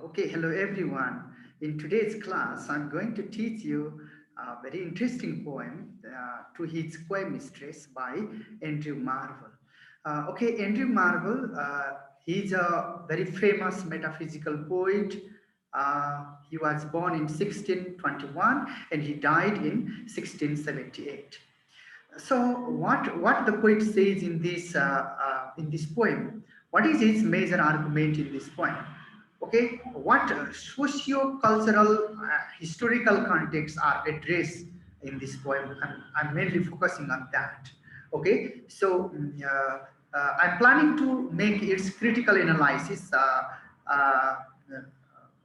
Okay, hello everyone. In today's class, I'm going to teach you a very interesting poem, To His Quay Mistress by Andrew Marvell. Okay, Andrew Marvell, he's a very famous metaphysical poet. He was born in 1621 and he died in 1678. So what the poet says in this poem? What is his major argument in this poem? Okay, what socio-cultural historical contexts are addressed in this poem? I'm mainly focusing on that. Okay, so I'm planning to make its critical analysis. Uh,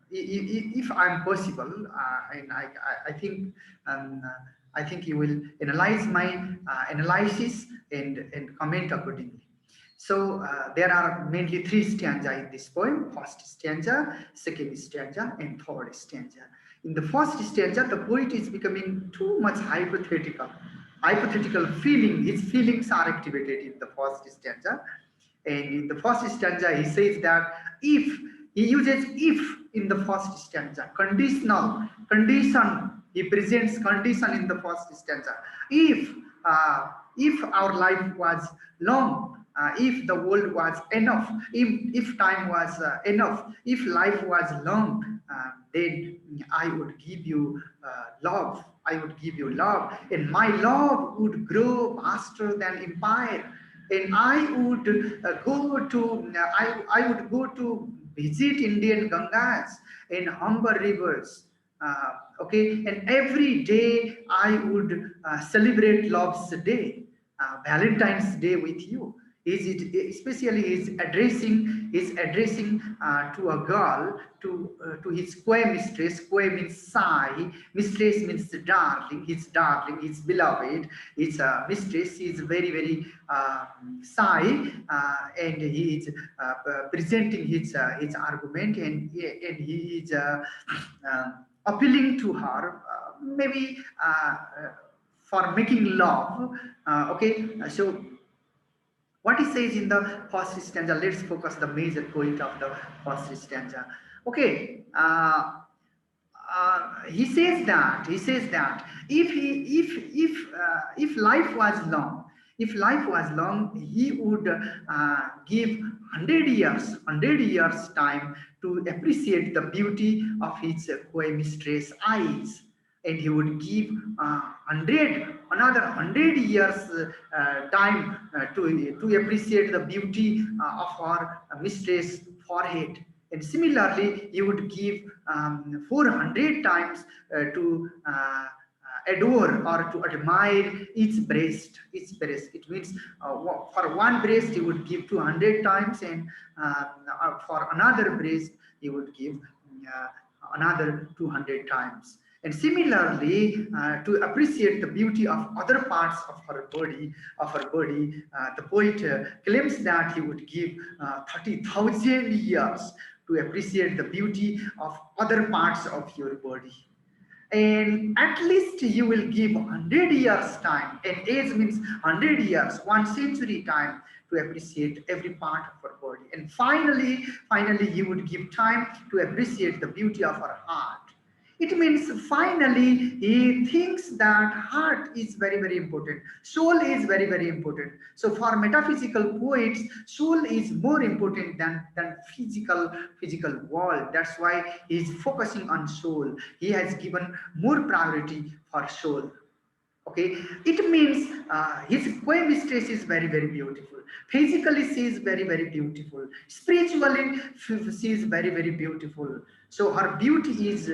if I'm possible, and I think um, I think you will analyze my analysis and comment accordingly. So there are mainly three stanza in this poem: first stanza, second stanza, and third stanza. In the first stanza, the poet is becoming too much hypothetical. Hypothetical feeling, his feelings are activated in the first stanza. And in the first stanza, he says that if he uses if in the first stanza, conditional, condition, he presents condition in the first stanza. If if our life was long, if the world was enough, if time was enough, if life was long, then I would give you love. I would give you love, and my love would grow faster than empire, and I would I would go to visit Indian Gangas and Humber rivers. Okay, and every day I would celebrate Love's Day, Valentine's Day with you. Is it especially is addressing to a girl, to his square mistress. Square means sigh, mistress means darling, his beloved, his mistress. He is very sigh, and he is presenting his argument, and he is appealing to her, maybe for making love. Okay, so what he says in the first stanza, let's focus the major point of the first stanza. Okay, he says that if life was long, if life was long, he would give 100 years time to appreciate the beauty of his mistress eyes, and he would give 100 years time to appreciate the beauty of her mistress forehead, and similarly you would give 400 times to adore or to admire each breast. It means for one breast you would give 200 times, and for another breast you would give uh, another 200 times. And similarly, to appreciate the beauty of other parts of her body, the poet claims that he would give 30,000 years to appreciate the beauty of other parts of your body. And at least you will give 100 years time, and age means 100 years, 1 century time, to appreciate every part of her body. And finally you would give time to appreciate the beauty of her heart. It means finally he thinks that heart is very important, soul is very important. So for metaphysical poets, soul is more important than physical world. That's why he is focusing on soul. He has given more priority for soul. Okay, it means his mistress is very beautiful. Physically she is very beautiful. Spiritually she is very beautiful. So her beauty is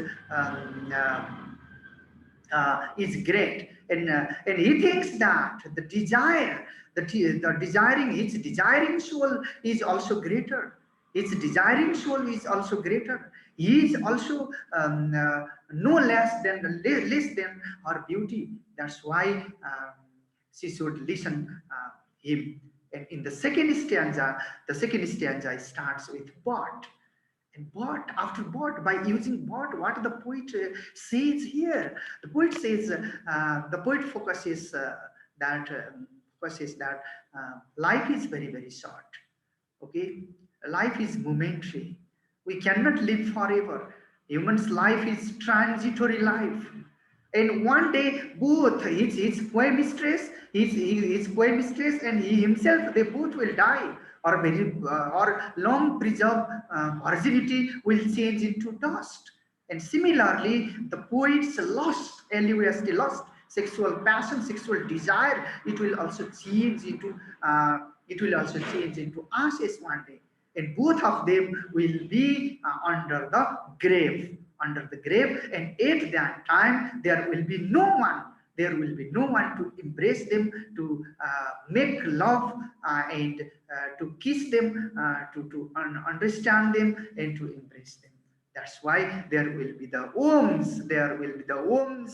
great, and he thinks that the desire, the desiring, his desiring soul is also greater. His desiring soul is also greater. He is also no less than her beauty. That's why she should listen him. And in the second stanza starts with but. And but, after but, by using but, what the poet says here? The poet says, the poet that focuses that life is very short. Okay, life is momentary. We cannot live forever. Human's life is transitory life. And one day, both his co-mistress, his co-mistress and he himself, they both will die, or or long preserved virginity will change into dust. And similarly, the poet's lost LUST, lost sexual passion, sexual desire, it will also change into ashes one day, and both of them will be under the grave, and at that time there will be no one to embrace them, to make love, and to kiss them, to understand them and to embrace them. That's why there will be the worms,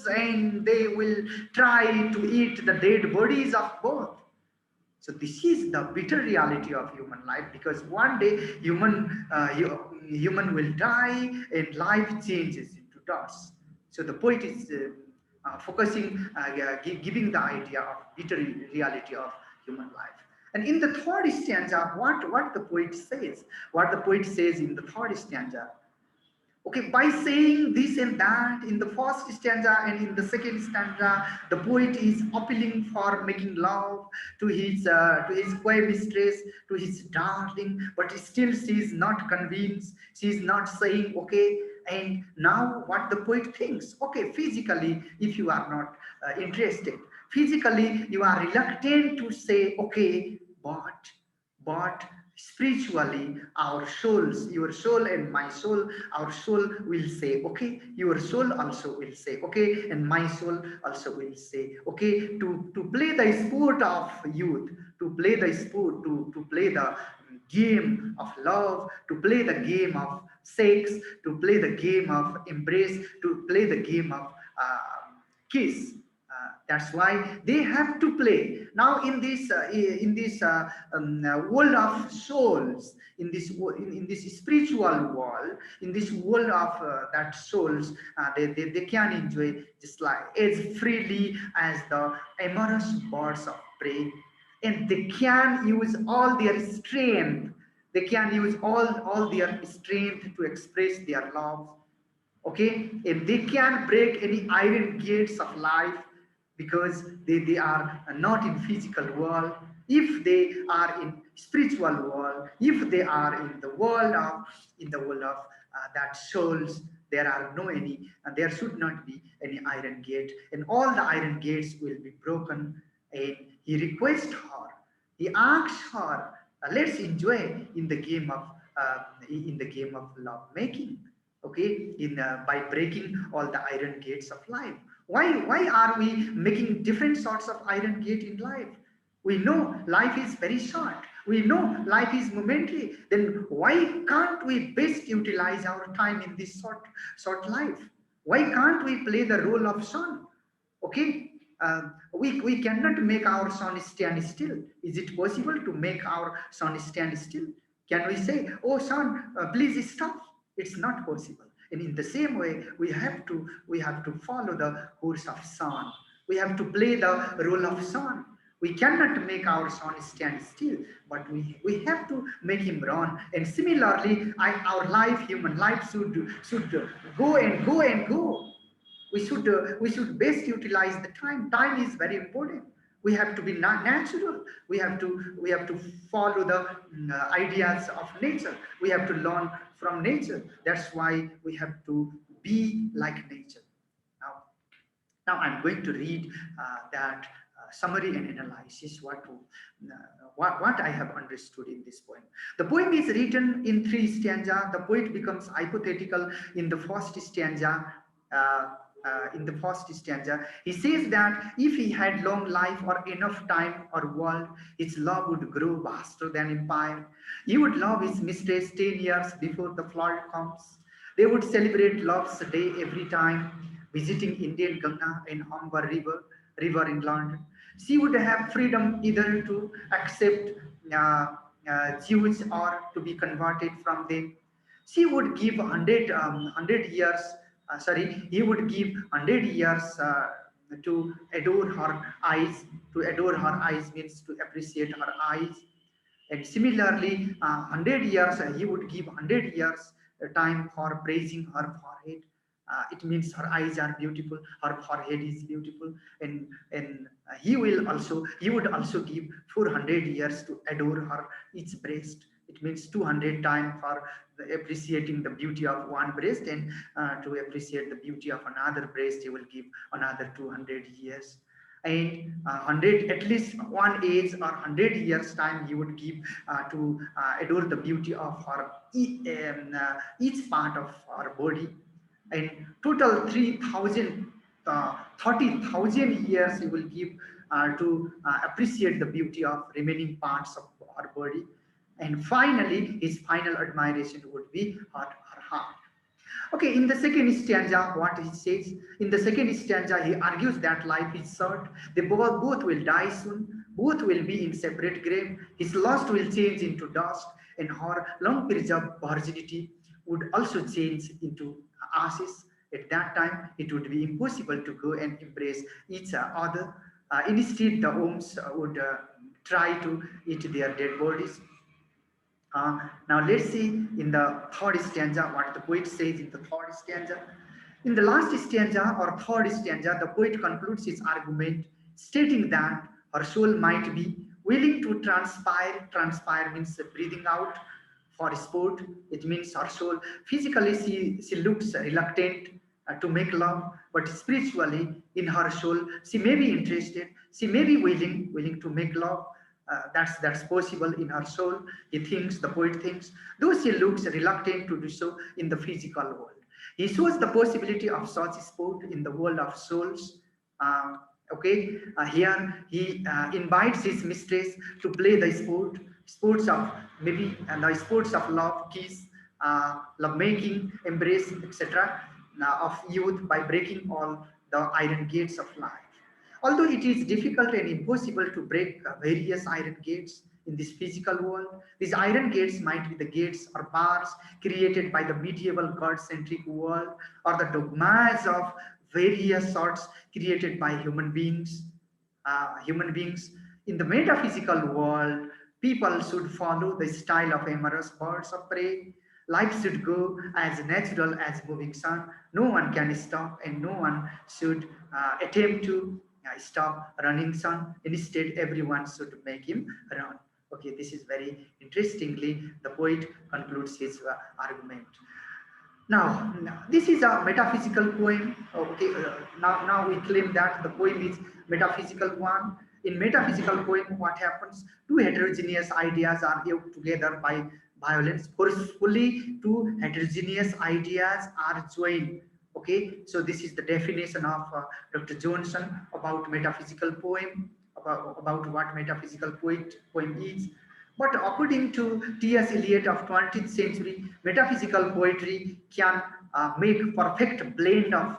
and they will try to eat the dead bodies of both. So this is the bitter reality of human life, because one day human will die and life changes into dust. So the poet is focusing, giving the idea of bitter reality of human life. And in the third stanza, what the poet says in the third stanza. Okay, by saying this and that in the first stanza and in the second stanza, the poet is appealing for making love to his quiet mistress, to his darling, but still she is not convinced. She is not saying okay. And now what the poet thinks? Okay, physically, if you are not interested, physically you are reluctant to say okay, but spiritually our souls, your soul and my soul, our soul will say okay, your soul also will say okay, and my soul also will say okay, to play the sport of youth, to play the sport, to play the game of love, to play the game of sex, to play the game of embrace, to play the game of kiss. That's why they have to play now in this world of souls, in this spiritual world, in this world of that souls, they can enjoy just like as freely as the amorous birds of prey, and they can use all their strength. They can use all their strength to express their love. Okay, and they can break any iron gates of life, because they are not in physical world. If they are in spiritual world, if they are in the world of that souls, there are no any, there should not be any iron gate, and all the iron gates will be broken. And he requests her, he asks her, let's enjoy in the game of love making. Okay, in by breaking all the iron gates of life. Why are we making different sorts of iron gate in life? We know life is very short, we know life is momentary, then why can't we best utilize our time in this short life? Why can't we play the role of son? Okay, we cannot make our son stand still. Is it possible to make our son stand still? Can we say, oh son, please stop? It's not possible. And in the same way, we have to follow the course of son. We have to play the role of son. We cannot make our son stand still, but we have to make him run. And similarly, our life, human life, should go and go and go. We should best utilize the time. Time is very important. We have to be natural. We have to follow the ideas of nature. We have to learn from nature. That's why we have to be like nature. Now I'm going to read that summary and analysis, what I have understood in this poem. The poem is written in three stanzas. The poet becomes hypothetical in the first stanza. Uh, he says that if he had long life or enough time or world, his love would grow vaster than empire. He would love his mistress 10 years before the flood comes. They would celebrate love's day every time, visiting Indian Ganga and Amber River in London. She would have freedom either to accept Jews or to be converted from them. She would give 100 years, he would give 100 years to adore her eyes. To adore her eyes means to appreciate her eyes. And similarly, 100 years, he would give 100 years time for praising her forehead. It means her eyes are beautiful, her forehead is beautiful, and he would also give 400 years to adore her each breast. It means 200 time for appreciating the beauty of one breast, and to appreciate the beauty of another breast, he will give another 200 years. And 100, at least one age or 100 years time he would give to adore the beauty of her each part of her body. And total 3000 30,000 years he will give to appreciate the beauty of remaining parts of our body. And finally, his final admiration would be her heart. Okay, in the second stanza, what he says, in the second stanza, he argues that life is short. They both will die soon. Both will be in separate grave. His lust will change into dust, and her long preserved virginity would also change into ashes. At that time, it would be impossible to go and embrace each other. Instead, the Oms would try to eat their dead bodies. Now let's see in the third stanza what the poet says in the third stanza. In the last stanza or third stanza, the poet concludes his argument stating that her soul might be willing to transpire. Transpire means breathing out for sport. It means her soul physically she looks reluctant to make love, but spiritually in her soul she may be interested. She may be willing to make love. That's possible in her soul. He thinks, the poet thinks, though she looks reluctant to do so in the physical world. He shows the possibility of such sport in the world of souls. Uh, here he invites his mistress to play the sports of maybe and the sports of love, kiss, love making, embrace, etc. Of youth by breaking all the iron gates of life. Although it is difficult and impossible to break various iron gates in this physical world, these iron gates might be the gates or bars created by the medieval God-centric world, or the dogmas of various sorts created by human beings. In the metaphysical world, people should follow the style of amorous birds of prey. Life should go as natural as moving sun. No one can stop, and no one should attempt to stop running sun. Instead, everyone should make him run. Okay, this is very interestingly, the poet concludes his argument. Now, this is a metaphysical poem. Okay, now we claim that the poem is metaphysical one. In metaphysical poem, what happens? Two heterogeneous ideas are yoked together by violence. Forcefully, two heterogeneous ideas are joined. Okay, so this is the definition of Dr. Johnson about metaphysical poem, about what metaphysical poem is. But according to T.S. Eliot of 20th century, metaphysical poetry can make perfect blend of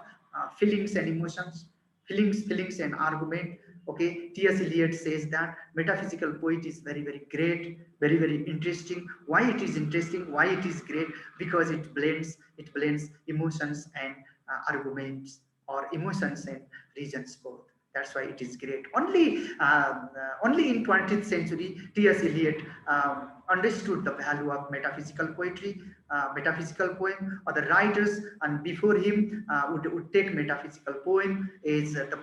feelings and emotions, feelings and argument. Okay, T.S. Eliot says that metaphysical poetry is very, very great, very, very interesting. Why it is interesting? Why it is great? Because it blends emotions and arguments, or emotions and reasons both. That's why it is great. Only in 20th century, T.S. Eliot understood the value of metaphysical poetry, metaphysical poem. Other writers and before him would take metaphysical poem as the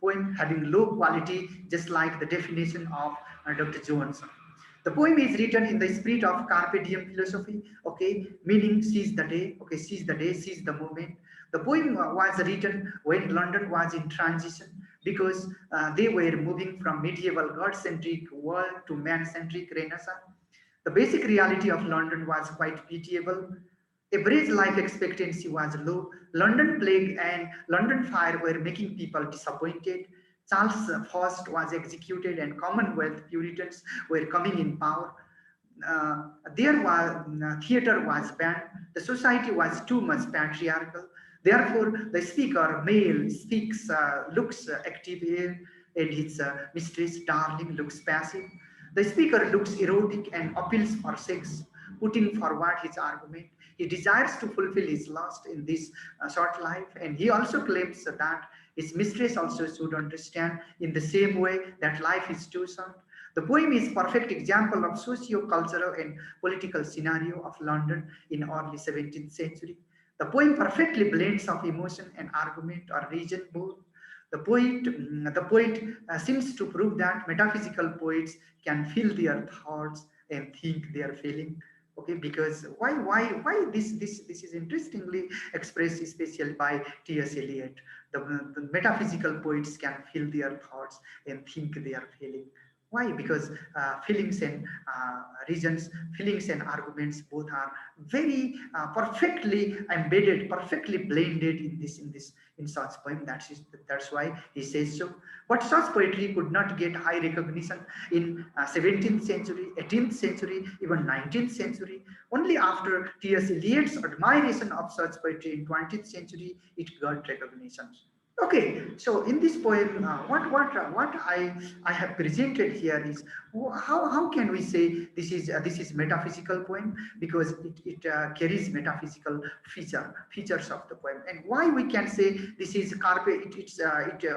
poem having low quality, just like the definition of Dr. Johnson. The poem is written in the spirit of carpe diem philosophy, okay, meaning seize the day, okay, seize the day, seize the moment. The poem was written when London was in transition, because they were moving from medieval God-centric world to man-centric Renaissance. The basic reality of London was quite pitiable. Average life expectancy was low. London plague and London fire were making people disappointed. Charles I was executed, and Commonwealth Puritans were coming in power. There was theater was banned. The society was too much patriarchal. Therefore, the speaker, male, speaks, looks active here, and his mistress, darling, looks passive. The speaker looks erotic and appeals for sex, putting forward his argument. He desires to fulfill his lust in this short life, and he also claims that his mistress also should understand in the same way that life is too short. The poem is perfect example of socio-cultural and political scenario of London in early 17th century. The poem perfectly blends of emotion and argument or reason both. The poet seems to prove that metaphysical poets can feel their thoughts and think they are feeling. Okay, because why this is interestingly expressed, especially by T.S. Eliot. The metaphysical poets can feel their thoughts and think they are feeling. Why? Because feelings and reasons, feelings and arguments both are very perfectly embedded, perfectly blended in such poem. That's why he says so. But such poetry could not get high recognition in 17th century, 18th century, even 19th century. Only after T.S. Eliot's admiration of such poetry in 20th century, it got recognition. Okay, so in this poem, what I have presented here is how can we say this is metaphysical poem, because it carries metaphysical features of the poem, and why we can say this is carpe it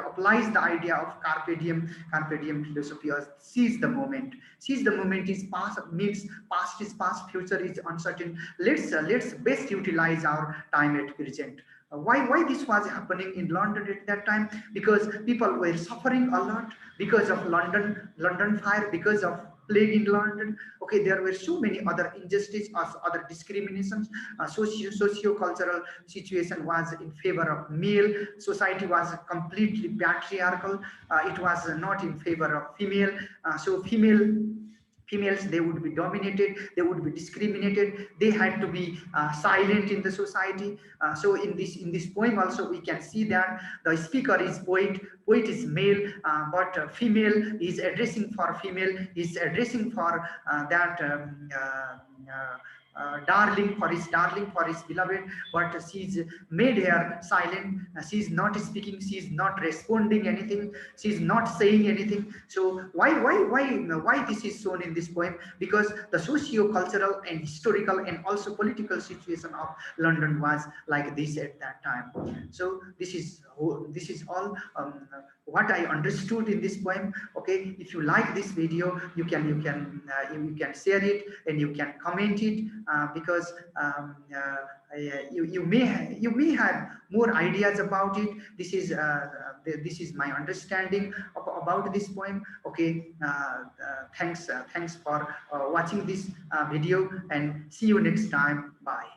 applies the idea of carpe diem philosophy, or seize the moment is past, means past is past, future is uncertain. Let's best utilize our time at present. Why this was happening in London at that time? Because people were suffering a lot because of London fire, because of plague in London. Okay, there were so many other injustices, other discriminations. Socio-cultural situation was in favor of male. Society was completely patriarchal. It was not in favor of female. So females, they would be dominated, they would be discriminated, they had to be silent in the society. So in this poem also we can see that the speaker is poet is male, but female is addressing for female, is addressing for that darling for his beloved, but she's made her silent. She's not speaking, she's not responding anything, she's not saying anything. So why this is shown in this poem? Because the socio-cultural and historical and also political situation of London was like this at that time. So this is all what I understood in this poem. Okay, if you like this video, you can share it and you can comment it, because you may have more ideas about it. This is my understanding about this poem. Okay, thanks for watching this video, and see you next time. Bye.